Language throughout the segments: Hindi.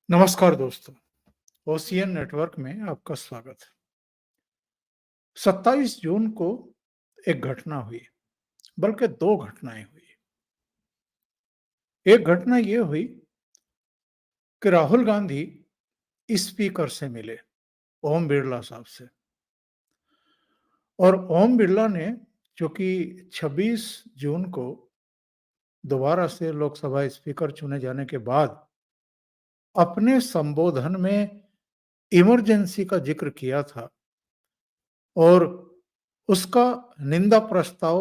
नमस्कार दोस्तों, ओशियन नेटवर्क में आपका स्वागत है। 27 जून को एक घटना हुई, बल्कि 2 घटनाएं हुई। एक घटना ये हुई कि राहुल गांधी स्पीकर से मिले, ओम बिरला साहब से। और ओम बिरला ने, जो कि 26 जून को दोबारा से लोकसभा स्पीकर चुने जाने के बाद अपने संबोधन में इमरजेंसी का जिक्र किया था और उसका निंदा प्रस्ताव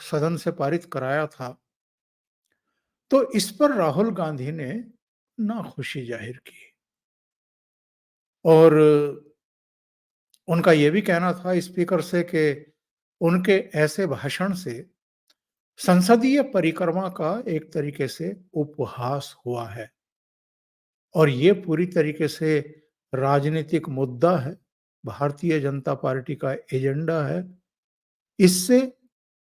सदन से पारित कराया था, तो इस पर राहुल गांधी ने नाखुशी जाहिर की और उनका यह भी कहना था स्पीकर से कि उनके ऐसे भाषण से संसदीय परिक्रमा का एक तरीके से उपहास हुआ है और ये पूरी तरीके से राजनीतिक मुद्दा है, भारतीय जनता पार्टी का एजेंडा है। इससे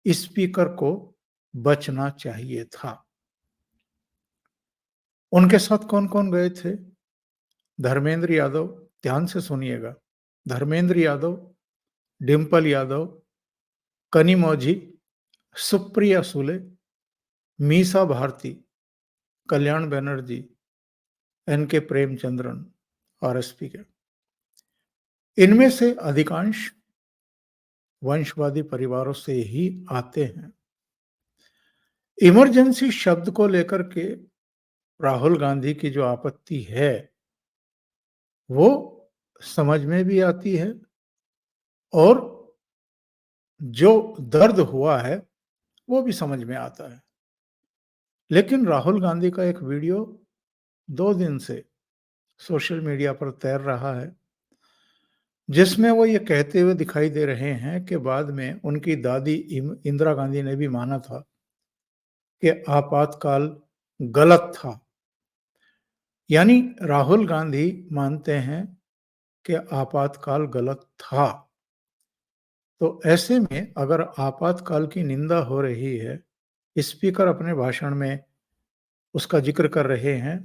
स्पीकर को बचना चाहिए था। उनके साथ कौन-कौन गए थे? धर्मेंद्र यादव, ध्यान से सुनिएगा, धर्मेंद्र यादव, डिंपल यादव, कनिमोझी, सुप्रिया सुले, मीसा भारती, कल्याण बनर्जी, एन.के. प्रेमचंद्रन, आरएसपी के। इनमें से अधिकांश वंशवादी परिवारों से ही आते हैं। इमरजेंसी शब्द को लेकर के राहुल गांधी की जो आपत्ति है, वो समझ में भी आती है और जो दर्द हुआ है, वो भी समझ में आता है। लेकिन राहुल गांधी का एक वीडियो 2 दिन से सोशल मीडिया पर तैर रहा है, जिसमें वो ये कहते हुए दिखाई दे रहे हैं कि बाद में उनकी दादी इंदिरा गांधी ने भी माना था कि आपातकाल गलत था। यानी राहुल गांधी मानते हैं कि आपातकाल गलत था। तो ऐसे में अगर आपातकाल की निंदा हो रही है, स्पीकर अपने भाषण में उसका जिक्र कर रहे हैं,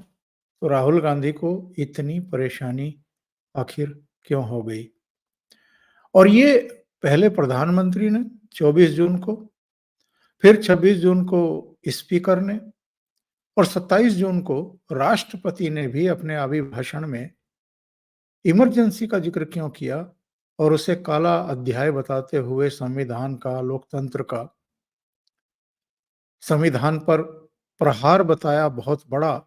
तो राहुल गांधी को इतनी परेशानी आखिर क्यों हो गई? और ये पहले प्रधानमंत्री ने 24 जून को, फिर 26 जून को स्पीकर ने और 27 जून को राष्ट्रपति ने भी अपने अभिभाषण में इमरजेंसी का जिक्र क्यों किया और उसे काला अध्याय बताते हुए संविधान का, लोकतंत्र का, संविधान पर प्रहार बताया बहुत बड़ा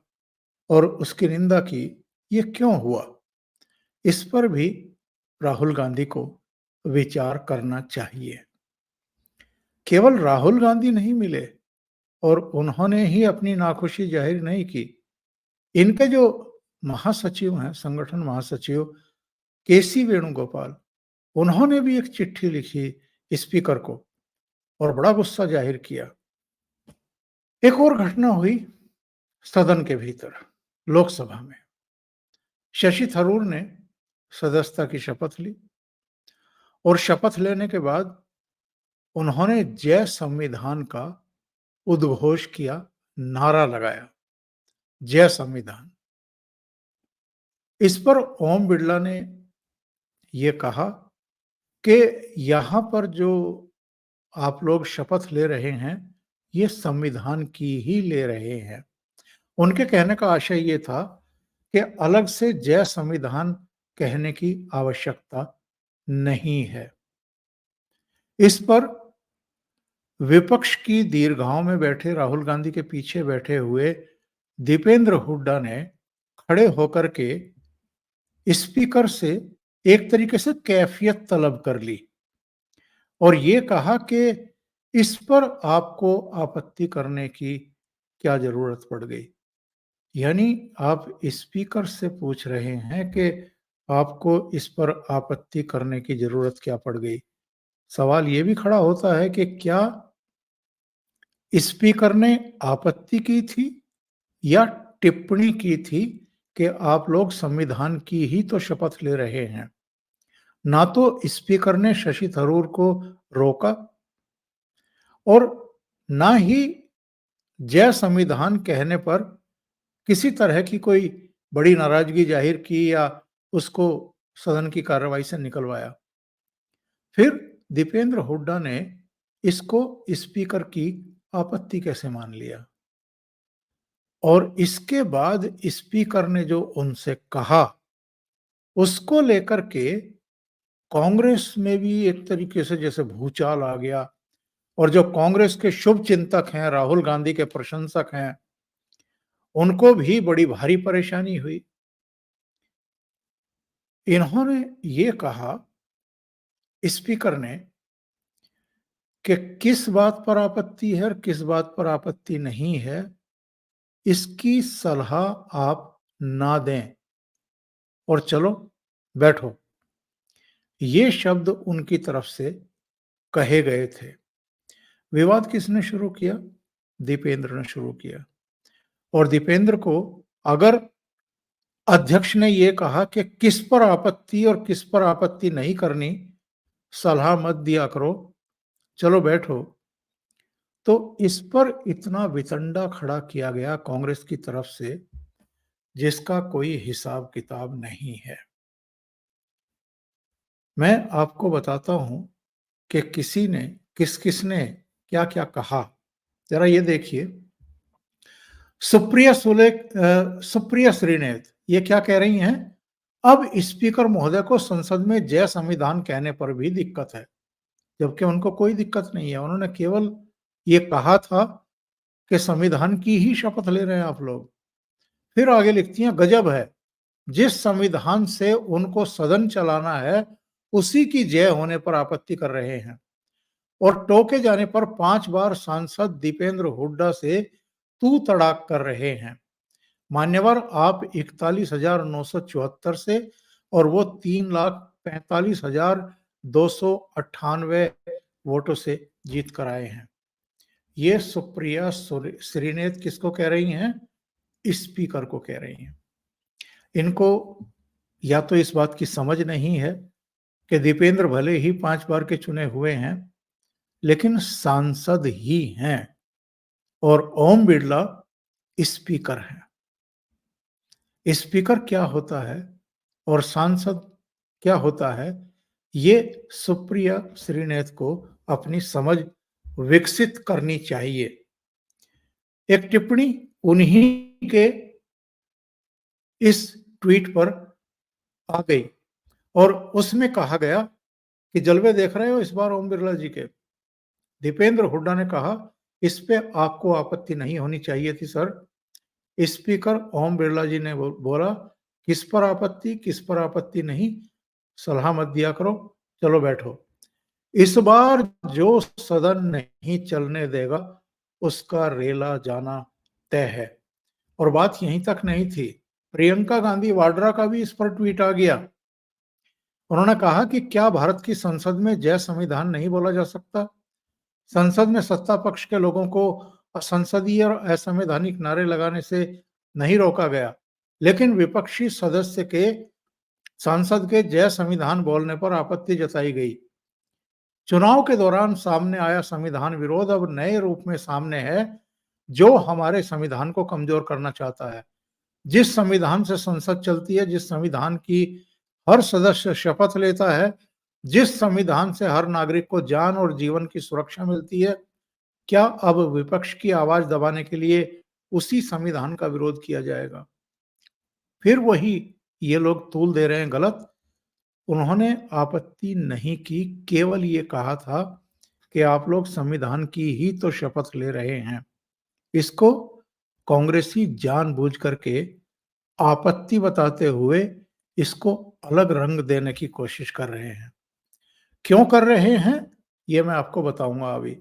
और उसकी निंदा की। ये क्यों हुआ? इस पर भी राहुल गांधी को विचार करना चाहिए। केवल राहुल गांधी नहीं मिले और उन्होंने ही अपनी नाखुशी जाहिर नहीं की। इनके जो महासचिव हैं, संगठन महासचिव केसी वेणुगोपाल, उन्होंने भी एक चिट्ठी लिखी स्पीकर को और बड़ा गुस्सा जाहिर किया। एक और घटना हुई सदन के भीतर, लोकसभा में। शशि थरूर ने सदस्यता की शपथ ली और शपथ लेने के बाद उन्होंने जय संविधान का उद्घोष किया, नारा लगाया, जय संविधान। इस पर ओम बिड़ला ने ये कहा कि यहाँ पर जो आप लोग शपथ ले रहे हैं, ये संविधान की ही ले रहे हैं। उनके कहने का आशय ये था कि अलग से जय संविधान कहने की आवश्यकता नहीं है। इस पर विपक्ष की दीर्घाओं में बैठे राहुल गांधी के पीछे बैठे हुए दीपेंद्र हुड्डा ने खड़े होकर के स्पीकर से एक तरीके से कैफियत तलब कर ली और ये कहा कि इस पर आपको आपत्ति करने की क्या जरूरत पड़ गई? यानी आप स्पीकर से पूछ रहे हैं कि आपको इस पर आपत्ति करने की जरूरत क्या पड़ गई? सवाल ये भी खड़ा होता है कि क्या स्पीकर ने आपत्ति की थी या टिप्पणी की थी कि आप लोग संविधान की ही तो शपथ ले रहे हैं? ना तो स्पीकर ने शशि थरूर को रोका और ना ही जय संविधान कहने पर किसी तरह की कोई बड़ी नाराजगी जाहिर की या उसको सदन की कार्रवाई से निकलवाया। फिर दीपेंद्र हुड्डा ने इसको स्पीकर की आपत्ति कैसे मान लिया और इसके बाद स्पीकर ने जो उनसे कहा, उसको लेकर के कांग्रेस में भी एक तरीके से जैसे भूचाल आ गया और जो कांग्रेस के शुभ चिंतक हैं, राहुल गांधी के प्रशंसक हैं, उनको भी बड़ी भारी परेशानी हुई। इन्होंने ये कहा स्पीकर ने कि किस बात पर आपत्ति है और किस बात पर आपत्ति नहीं है, इसकी सलाह आप ना दें और चलो बैठो। ये शब्द उनकी तरफ से कहे गए थे। विवाद किसने शुरू किया? दीपेंद्र ने शुरू किया। और दीपेंद्र को अगर अध्यक्ष ने ये कहा कि किस पर आपत्ति और किस पर आपत्ति नहीं करनी, सलाह मत दिया करो, चलो बैठो, तो इस पर इतना वितंडा खड़ा किया गया कांग्रेस की तरफ से जिसका कोई हिसाब किताब नहीं है। मैं आपको बताता हूं कि किसी ने किसने क्या-क्या कहा। जरा ये देखिए। सुप्रिया श्रीनेत ये क्या कह रही हैं? अब स्पीकर महोदय को संसद में जय संविधान कहने पर भी दिक्कत है, जबकि उनको कोई दिक्कत नहीं है। उन्होंने केवल ये कहा था कि संविधान की ही शपथ ले रहे हैं आप लोग। फिर आगे लिखती हैं, गजब है, जिस संविधान से उनको सदन चलाना है, उसी की जय होने पर आपत्ति कर रहे हैं और टोके जाने पर 5 बार सांसद दीपेंद्र हुड्डा से तू तड़ाक कर रहे हैं। मान्यवर आप 41,974 से और वो 3,45,298 वोटों से जीत कर आए हैं। ये सुप्रिया श्रीनेत किसको कह रही हैं? स्पीकर को कह रही हैं। इनको या तो इस बात की समझ नहीं है कि दीपेंद्र भले ही 5 बार के चुने हुए हैं, लेकिन सांसद ही हैं और ओम बिड़ला स्पीकर हैं। स्पीकर क्या होता है और सांसद क्या होता है, ये सुप्रिया श्रीनेत को अपनी समझ विकसित करनी चाहिए। एक टिप्पणी उन्हीं के इस ट्वीट पर आ गई और उसमें कहा गया कि जलवे देख रहे हो इस बार ओम बिरला जी के। दीपेंद्र हुड्डा ने कहा, इस पे आपको आपत्ति नहीं होनी चाहिए थी सर। स्पीकर ओम बिरला जी ने बोला, किस पर आपत्ति नहीं, सलाह मत दिया करो, चलो बैठो। इस बार जो सदन नहीं चलने देगा उसका रेला जाना तय है। और बात यहीं तक नहीं थी, प्रियंका गांधी वाड्रा का भी इस पर ट्वीट आ गया। उन्होंने कहा कि क्या भारत की संसद में जय संविधान नहीं बोला जा सकता? संसद में सत्ता पक्ष के लोगों को असंसदीय और असंवैधानिक नारे लगाने से नहीं रोका गया, लेकिन विपक्षी सदस्य के सांसद के जय संविधान बोलने पर आपत्ति जताई गई। चुनाव के दौरान सामने आया संविधान विरोध अब नए रूप में सामने है, जो हमारे संविधान को कमजोर करना चाहता है। जिस संविधान से संसद चलती है, जिस संविधान की हर सदस्य शपथ लेता है, जिस संविधान से हर नागरिक को जान और जीवन की सुरक्षा मिलती है, क्या अब विपक्ष की आवाज दबाने के लिए उसी संविधान का विरोध किया जाएगा? फिर वही ये लोग तूल दे रहे हैं गलत। उन्होंने आपत्ति नहीं की, केवल ये कहा था कि आप लोग संविधान की ही तो शपथ ले रहे हैं। इसको कांग्रेसी जानबूझ करके आपत्ति बताते हुए इसको अलग रंग देने की कोशिश कर रहे हैं। क्यों कर रहे हैं, ये मैं आपको बताऊंगा अभी।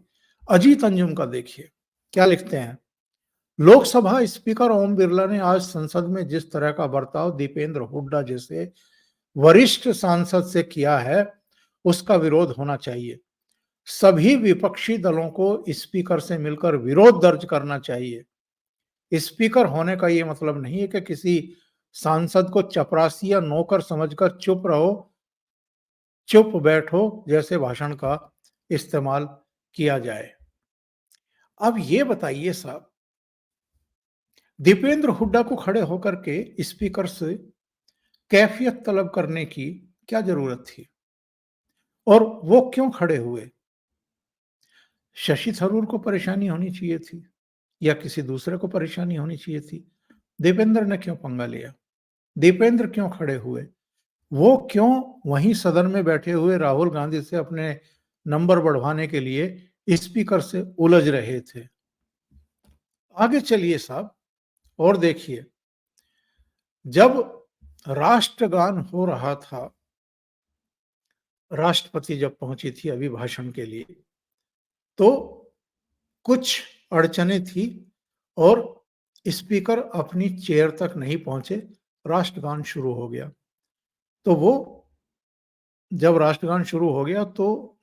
अजीत अंजुम का देखिए, क्या लिखते हैं। लोकसभा स्पीकर ओम बिरला ने आज संसद में जिस तरह का बर्ताव दीपेंद्र हुड्डा जैसे वरिष्ठ सांसद से किया है, उसका विरोध होना चाहिए। सभी विपक्षी दलों को स्पीकर से मिलकर विरोध दर्ज करना चाहिए। स्पीकर होने का ये मतलब नहीं है कि किसी सांसद को चपरासी या नौकर समझकर चुप रहो, चुप बैठो जैसे भाषण का इस्तेमाल किया जाए। अब ये बताइए साहब, दीपेंद्र हुड्डा को खड़े होकर के स्पीकर से कैफियत तलब करने की क्या जरूरत थी और वो क्यों खड़े हुए? शशि थरूर को परेशानी होनी चाहिए थी या किसी दूसरे को परेशानी होनी चाहिए थी? दीपेंद्र ने क्यों पंगा लिया? दीपेंद्र क्यों खड़े हुए? वो क्यों वहीं सदन में बैठे हुए राहुल गांधी से अपने नंबर बढ़वाने के लिए स्पीकर से उलझ रहे थे? आगे चलिए साहब और देखिए, जब राष्ट्रगान हो रहा था, राष्ट्रपति जब पहुंची थी अभिभाषण के लिए, तो कुछ अड़चनें थी और स्पीकर अपनी चेयर तक नहीं पहुंचे, राष्ट्रगान शुरू हो गया। तो वो जब राष्ट्रगान शुरू हो गया तो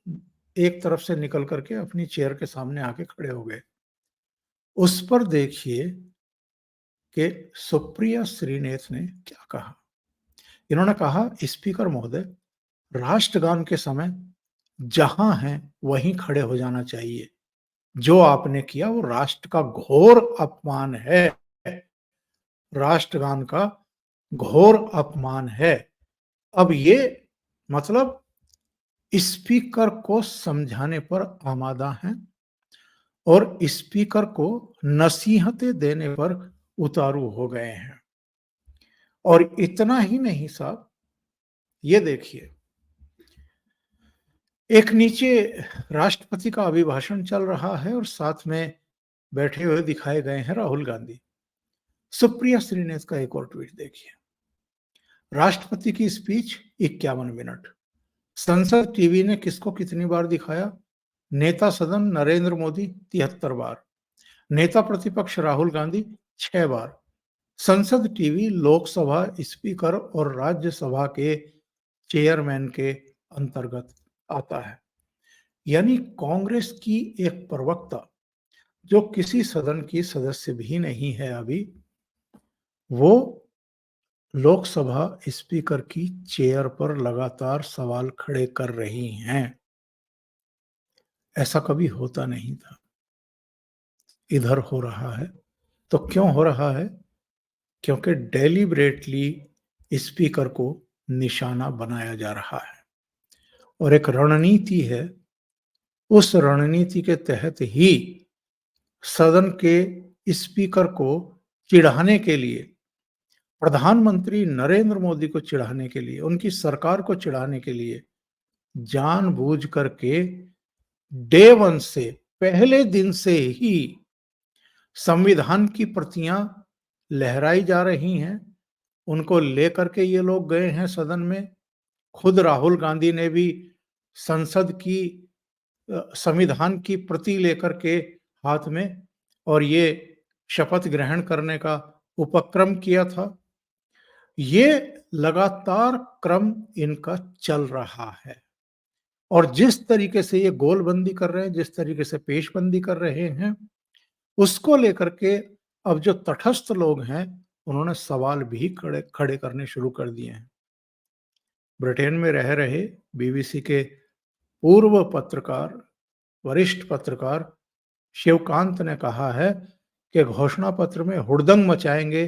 एक तरफ से निकल करके अपनी चेयर के सामने आके खड़े हो गए। उस पर देखिए कि सुप्रिया श्रीनेत ने क्या कहा। इन्होंने कहा, स्पीकर महोदय, राष्ट्रगान के समय जहां हैं वहीं खड़े हो जाना चाहिए। जो आपने किया वो राष्ट्र का घोर अपमान है। राष्ट्रगान का घोर अपमान है। अब ये मतलब स्पीकर को समझाने पर आमादा हैं और स्पीकर को नसीहतें देने पर उतारू हो गए हैं। और इतना ही नहीं साहब, ये देखिए, एक नीचे राष्ट्रपति का अभिभाषण चल रहा है और साथ में बैठे हुए दिखाए गए हैं राहुल गांधी। सुप्रिया श्रीनेत का एक और ट्वीट देखिए। राष्ट्रपति की स्पीच 51 मिनट। संसद टीवी ने किसको कितनी बार दिखाया? नेता सदन नरेंद्र मोदी 73 बार, नेता प्रतिपक्ष राहुल गांधी 6 बार। संसद टीवी लोकसभा स्पीकर और राज्यसभा के चेयरमैन के अंतर्गत आता है। यानी कांग्रेस की एक प्रवक्ता जो किसी सदन की सदस्य भी नहीं है अभी, वो लोकसभा स्पीकर की चेयर पर लगातार सवाल खड़े कर रही हैं। ऐसा कभी होता नहीं था। इधर हो रहा है तो क्यों हो रहा है? क्योंकि डेलिबरेटली स्पीकर को निशाना बनाया जा रहा है और एक रणनीति है। उस रणनीति के तहत ही सदन के स्पीकर को चिढ़ाने के लिए, प्रधानमंत्री नरेंद्र मोदी को चिढ़ाने के लिए, उनकी सरकार को चिढ़ाने के लिए जानबूझ करके डे वन से, पहले दिन से ही संविधान की प्रतियां लहराई जा रही हैं। उनको लेकर के ये लोग गए हैं सदन में। खुद राहुल गांधी ने भी संसद की संविधान की प्रति लेकर के हाथ में और ये शपथ ग्रहण करने का उपक्रम किया था। ये लगातार क्रम इनका चल रहा है और जिस तरीके से ये गोलबंदी कर रहे हैं, जिस तरीके से पेशबंदी कर रहे हैं, उसको लेकर के अब जो तटस्थ लोग हैं उन्होंने सवाल भी खड़े करने शुरू कर दिए हैं। ब्रिटेन में रह रहे बीबीसी के पूर्व पत्रकार, वरिष्ठ पत्रकार शिवकांत ने कहा है कि घोषणा पत्र में हुड़दंग मचाएंगे,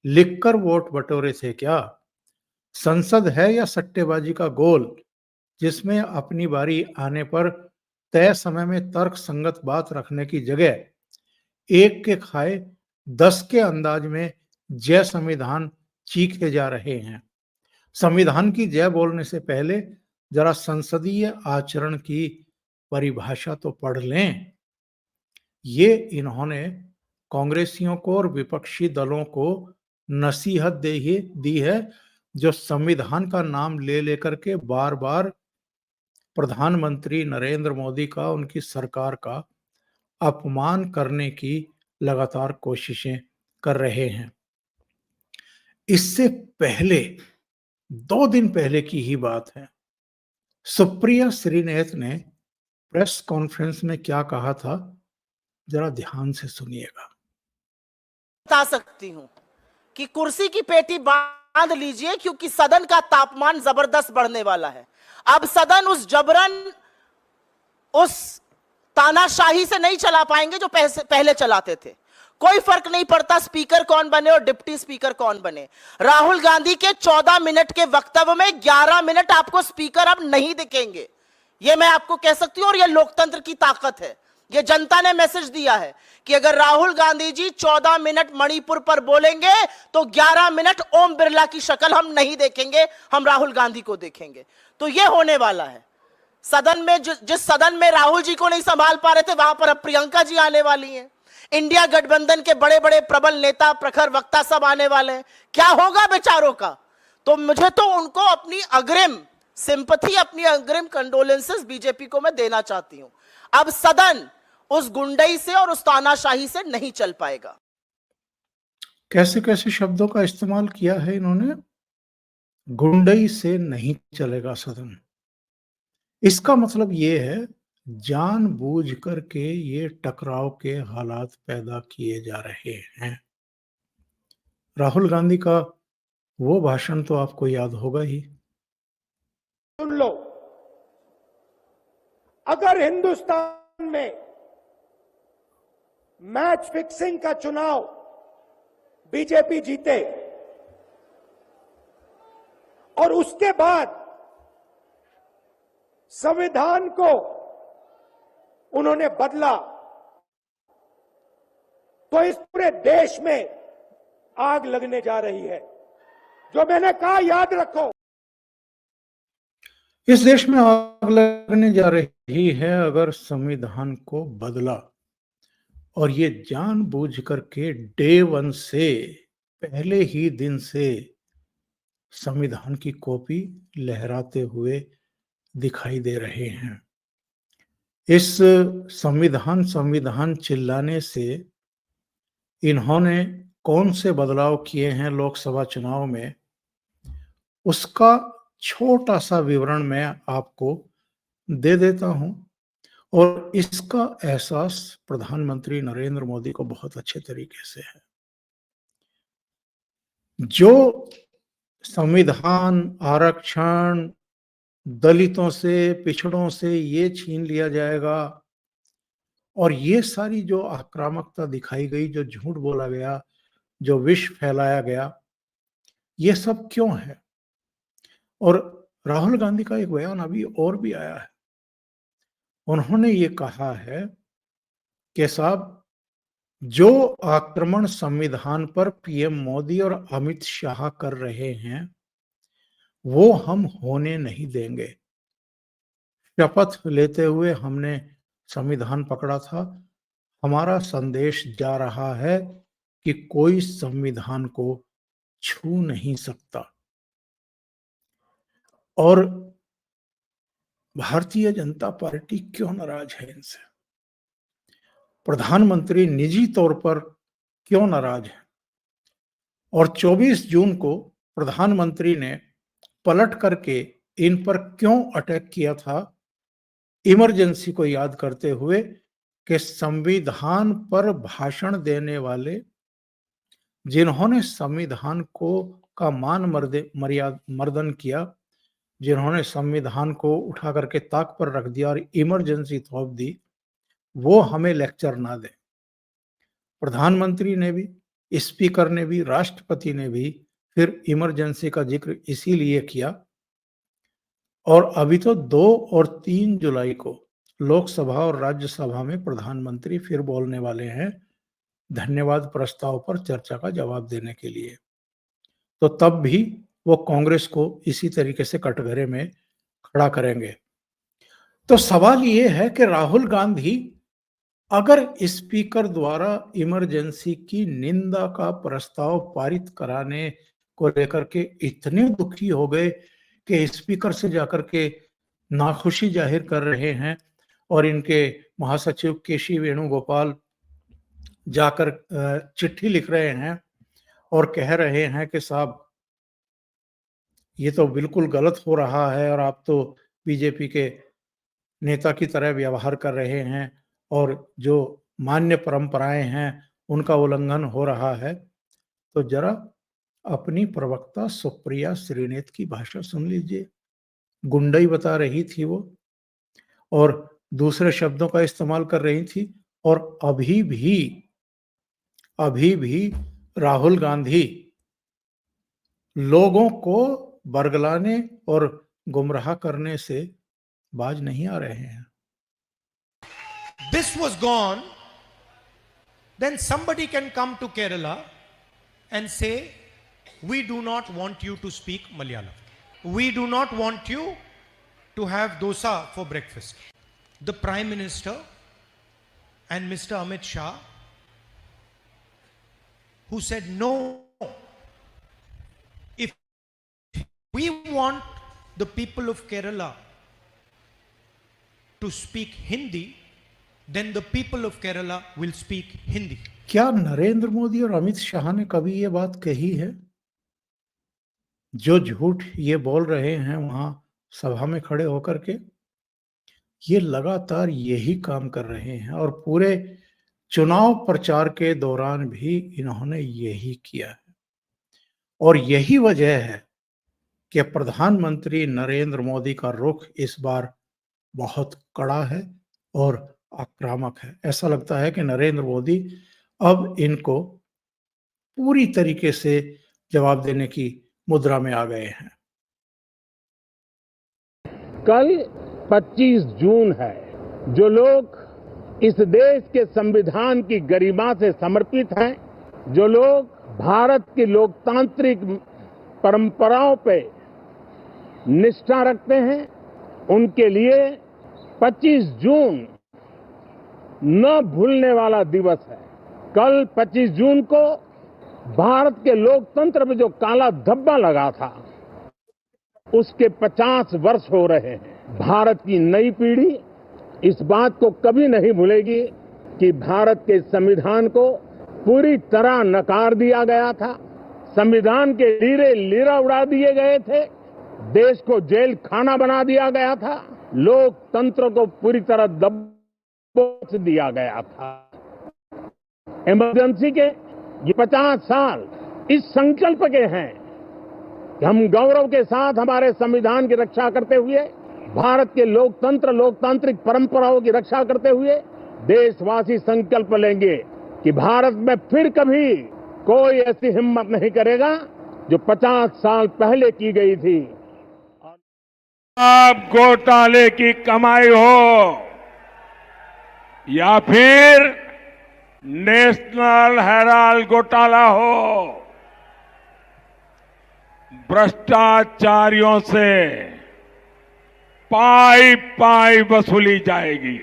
लिखकर वोट बटोरे थे क्या? संसद है या सट्टेबाजी का गोल, जिसमें अपनी बारी आने पर तय समय में तर्क संगत बात रखने की जगह एक के खाए 10 के अंदाज में जय संविधान चीखे जा रहे हैं। संविधान की जय बोलने से पहले जरा संसदीय आचरण की परिभाषा तो पढ़ लें। ये इन्होंने कांग्रेसियों को और विपक्षी दलों को नसीहत दी है, जो संविधान का नाम ले लेकर के बार बार प्रधानमंत्री नरेंद्र मोदी का, उनकी सरकार का अपमान करने की लगातार कोशिशें कर रहे हैं। इससे पहले 2 दिन पहले की ही बात है, सुप्रिया श्रीनेत ने प्रेस कॉन्फ्रेंस में क्या कहा था, जरा ध्यान से सुनिएगा। बता सकती हूं कि कुर्सी की पेटी बांध लीजिए, क्योंकि सदन का तापमान जबरदस्त बढ़ने वाला है। अब सदन उस जबरन, उस तानाशाही से नहीं चला पाएंगे जो पहले चलाते थे। कोई फर्क नहीं पड़ता स्पीकर कौन बने और डिप्टी स्पीकर कौन बने। राहुल गांधी के 14 मिनट के वक्तव्य में 11 मिनट आपको स्पीकर अब नहीं दिखेंगे, यह मैं आपको कह सकती हूं, और यह लोकतंत्र की ताकत है। यह जनता ने मैसेज दिया है कि अगर राहुल गांधी जी 14 मिनट मणिपुर पर बोलेंगे तो 11 मिनट ओम बिरला की शक्ल हम नहीं देखेंगे, हम राहुल गांधी को देखेंगे। तो यह होने वाला है। सदन में जिस सदन में राहुल जी को नहीं संभाल पा रहे थे, वहां पर अब प्रियंका जी आने वाली हैं। इंडिया गठबंधन के बड़े बड़े प्रबल नेता, प्रखर वक्ता सब आने वाले हैं। क्या होगा बेचारों का? तो मुझे तो उनको अपनी अग्रिम सिंपैथी, अपनी अग्रिम कंडोलेंसेस बीजेपी को मैं देना चाहती हूं। अब सदन उस गुंडई से और उस तानाशाही से नहीं चल पाएगा। कैसे कैसे शब्दों का इस्तेमाल किया है इन्होंने। गुंडई से नहीं चलेगा सदन। इसका मतलब ये है जानबूझ करके ये टकराव के हालात पैदा किए जा रहे हैं। राहुल गांधी का वो भाषण तो आपको याद होगा ही। सुन लो, अगर हिंदुस्तान में मैच फिक्सिंग का चुनाव बीजेपी जीते और उसके बाद संविधान को उन्होंने बदला, तो इस पूरे देश में आग लगने जा रही है। जो मैंने कहा याद रखो, इस देश में आग लगने जा रही है अगर संविधान को बदला। और ये जानबूझ करके डे वन से, पहले ही दिन से संविधान की कॉपी लहराते हुए दिखाई दे रहे हैं। इस संविधान संविधान चिल्लाने से इन्होंने कौन से बदलाव किए हैं लोकसभा चुनाव में, उसका छोटा सा विवरण मैं आपको दे देता हूं। और इसका एहसास प्रधानमंत्री नरेंद्र मोदी को बहुत अच्छे तरीके से है। जो संविधान, आरक्षण, दलितों से, पिछड़ों से ये छीन लिया जाएगा, और ये सारी जो आक्रामकता दिखाई गई, जो झूठ बोला गया, जो विष फैलाया गया, ये सब क्यों है? और राहुल गांधी का एक बयान अभी और भी आया है। उन्होंने ये कहा है कि साहब, जो आक्रमण संविधान पर पीएम मोदी और अमित शाह कर रहे हैं वो हम होने नहीं देंगे। शपथ लेते हुए हमने संविधान पकड़ा था। हमारा संदेश जा रहा है कि कोई संविधान को छू नहीं सकता। और भारतीय जनता पार्टी क्यों नाराज है इनसे? प्रधानमंत्री निजी तौर पर क्यों नाराज है? और 24 जून को प्रधानमंत्री ने पलट करके इन पर क्यों अटैक किया था, इमरजेंसी को याद करते हुए कि संविधान पर भाषण देने वाले, जिन्होंने संविधान को का मान मर्दन किया, जिन्होंने संविधान को उठा करके ताक पर रख दिया और इमरजेंसी थोप दी, वो हमें लेक्चर ना दे। प्रधानमंत्री ने भी, स्पीकर ने भी, राष्ट्रपति ने भी फिर इमरजेंसी का जिक्र इसीलिए किया। और अभी तो 2 और 3 जुलाई को लोकसभा और राज्यसभा में प्रधानमंत्री फिर बोलने वाले हैं धन्यवाद प्रस्ताव पर चर्चा का जवाब देने के लिए। तो तब भी वो कांग्रेस को इसी तरीके से कटघरे में खड़ा करेंगे। तो सवाल ये है कि राहुल गांधी अगर स्पीकर द्वारा इमरजेंसी की निंदा का प्रस्ताव पारित कराने को लेकर के इतने दुखी हो गए कि स्पीकर से जाकर के नाखुशी जाहिर कर रहे हैं, और इनके महासचिव केसी वेणुगोपाल जाकर चिट्ठी लिख रहे हैं और कह रहे हैं कि साहब ये तो बिल्कुल गलत हो रहा है और आप तो बीजेपी के नेता की तरह व्यवहार कर रहे हैं और जो मान्य परंपराएं हैं उनका उल्लंघन हो रहा है। तो जरा अपनी प्रवक्ता सुप्रिया श्रीनेत की भाषा सुन लीजिए। गुंडई बता रही थी वो और दूसरे शब्दों का इस्तेमाल कर रही थी, और अभी भी अभी भी राहुल गांधी लोगों को बरगलाने और गुमराह करने से बाज नहीं आ रहे हैं। This was gone, then somebody can come to Kerala and say, we do not want you to speak Malayalam. We do not want you to have dosa for breakfast. The Prime Minister and Mr. Amit Shah, who said no, if we want the people of Kerala to speak Hindi, then the people of Kerala will speak Hindi. क्या नरेंद्र मोदी और अमित शाह ने कभी ये बात कही है? जो झूठ ये बोल रहे हैं वहां सभा में खड़े होकर के, ये लगातार यही काम कर रहे हैं और पूरे चुनाव प्रचार के दौरान भी इन्होंने यही किया है। और यही वजह है कि प्रधानमंत्री नरेंद्र मोदी का रुख इस बार बहुत कड़ा है और आक्रामक है। ऐसा लगता है कि नरेंद्र मोदी अब इनको पूरी तरीके से जवाब देने की मुद्रा में आ गए हैं। कल 25 जून है। जो लोग इस देश के संविधान की गरिमा से समर्पित हैं, जो लोग भारत की लोकतांत्रिक परंपराओं पे निष्ठा रखते हैं, उनके लिए 25 जून न भूलने वाला दिवस है। कल 25 जून को भारत के लोकतंत्र में जो काला धब्बा लगा था, उसके 50 वर्ष हो रहे हैं। भारत की नई पीढ़ी इस बात को कभी नहीं भूलेगी कि भारत के संविधान को पूरी तरह नकार दिया गया था। संविधान के लीरे लीरा उड़ा दिए गए थे। देश को जेल खाना बना दिया गया था। लोकतंत्र को पूरी तरह दबोच दिया गया था। इमरजेंसी के ये 50 साल इस संकल्प के हैं कि हम गौरव के साथ हमारे संविधान की रक्षा करते हुए, भारत के लोकतंत्र लोकतांत्रिक परंपराओं की रक्षा करते हुए देशवासी संकल्प लेंगे कि भारत में फिर कभी कोई ऐसी हिम्मत नहीं करेगा जो 50 साल पहले की गई थी। आप घोटाले की कमाई हो या फिर नेशनल हेराल्ड घोटाला हो, भ्रष्टाचारियों से पाई पाई वसूली जाएगी।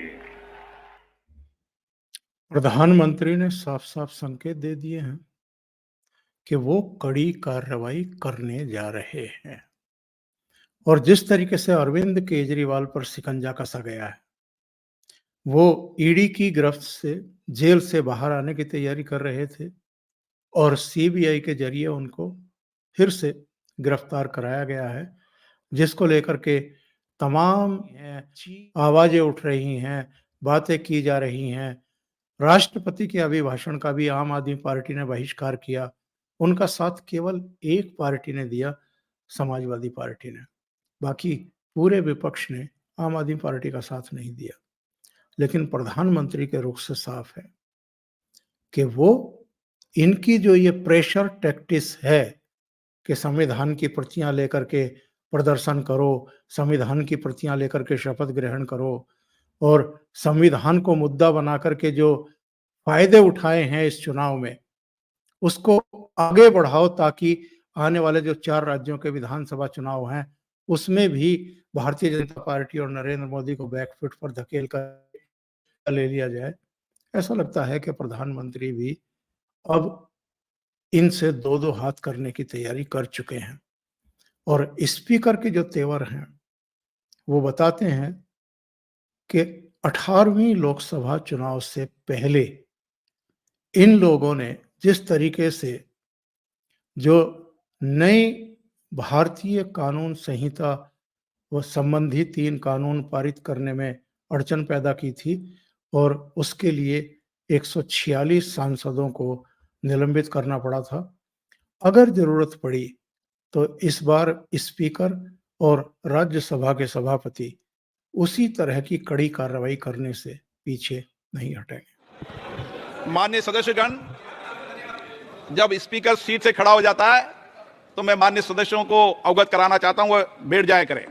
प्रधानमंत्री ने साफ साफ संकेत दे दिए हैं कि वो कड़ी कार्रवाई करने जा रहे हैं। और जिस तरीके से अरविंद केजरीवाल पर शिकंजा कसा गया है, वो ईडी की गिरफ्त से जेल से बाहर आने की तैयारी कर रहे थे और सीबीआई के जरिए उनको फिर से गिरफ्तार कराया गया है, जिसको लेकर के तमाम आवाजें उठ रही हैं, बातें की जा रही हैं। राष्ट्रपति के अभिभाषण का भी आम आदमी पार्टी ने बहिष्कार किया। उनका साथ केवल एक पार्टी ने दिया, समाजवादी पार्टी ने। बाकी पूरे विपक्ष ने आम आदमी पार्टी का साथ नहीं दिया। लेकिन प्रधानमंत्री के रुख से साफ है कि वो इनकी जो ये प्रेशर टैक्टिक्स है कि संविधान की प्रतियां लेकर के प्रदर्शन करो, संविधान की प्रतियां लेकर के शपथ ग्रहण करो और संविधान को मुद्दा बना करके जो फायदे उठाए हैं इस चुनाव में, उसको आगे बढ़ाओ ताकि आने वाले जो 4 राज्यों के विधानसभा चुनाव हैं उसमें भी भारतीय जनता पार्टी और नरेंद्र मोदी को बैकफुट पर धकेल कर ले लिया जाए। ऐसा लगता है कि प्रधानमंत्री भी अब इनसे 2-2 हाथ करने की तैयारी कर चुके हैं। और स्पीकर के जो तेवर हैं वो बताते हैं कि 18वीं लोकसभा चुनाव से पहले इन लोगों ने जिस तरीके से जो नई भारतीय कानून संहिता व संबंधी 3 कानून पारित करने में अड़चन पैदा की थी और उसके लिए 146 सांसदों को निलंबित करना पड़ा था। अगर जरूरत पड़ी तो इस बार स्पीकर और राज्यसभा के सभापति उसी तरह की कड़ी कार्रवाई करने से पीछे नहीं हटेंगे। माननीय सदस्यगण, जब स्पीकर सीट से खड़ा हो जाता है तो मैं माननीय सदस्यों को अवगत कराना चाहता हूं, वह बैठ जाया करें।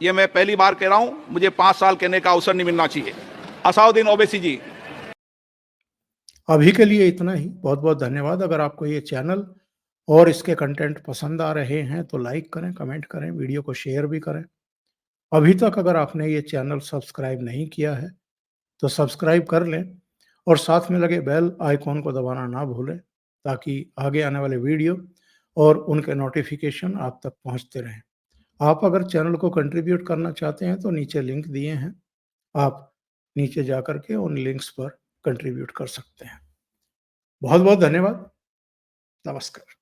ये मैं पहली बार कह रहा हूं, मुझे 5 साल कहने का अवसर नहीं मिलना चाहिए। असाउद्दीन ओवैसी जी। अभी के लिए इतना ही। बहुत बहुत धन्यवाद। अगर आपको ये चैनल और इसके कंटेंट पसंद आ रहे हैं तो लाइक करें, कमेंट करें, वीडियो को शेयर भी करें। अभी तक अगर आपने ये चैनल सब्सक्राइब नहीं किया है तो सब्सक्राइब कर लें और साथ में लगे बेल आइकॉन को दबाना ना भूलें, ताकि आगे आने वाले वीडियो और उनके नोटिफिकेशन आप तक पहुंचते रहें। आप अगर चैनल को कंट्रीब्यूट करना चाहते हैं तो नीचे लिंक दिए हैं, आप नीचे जाकर के उन लिंक्स पर कंट्रीब्यूट कर सकते हैं। बहुत बहुत धन्यवाद। नमस्कार।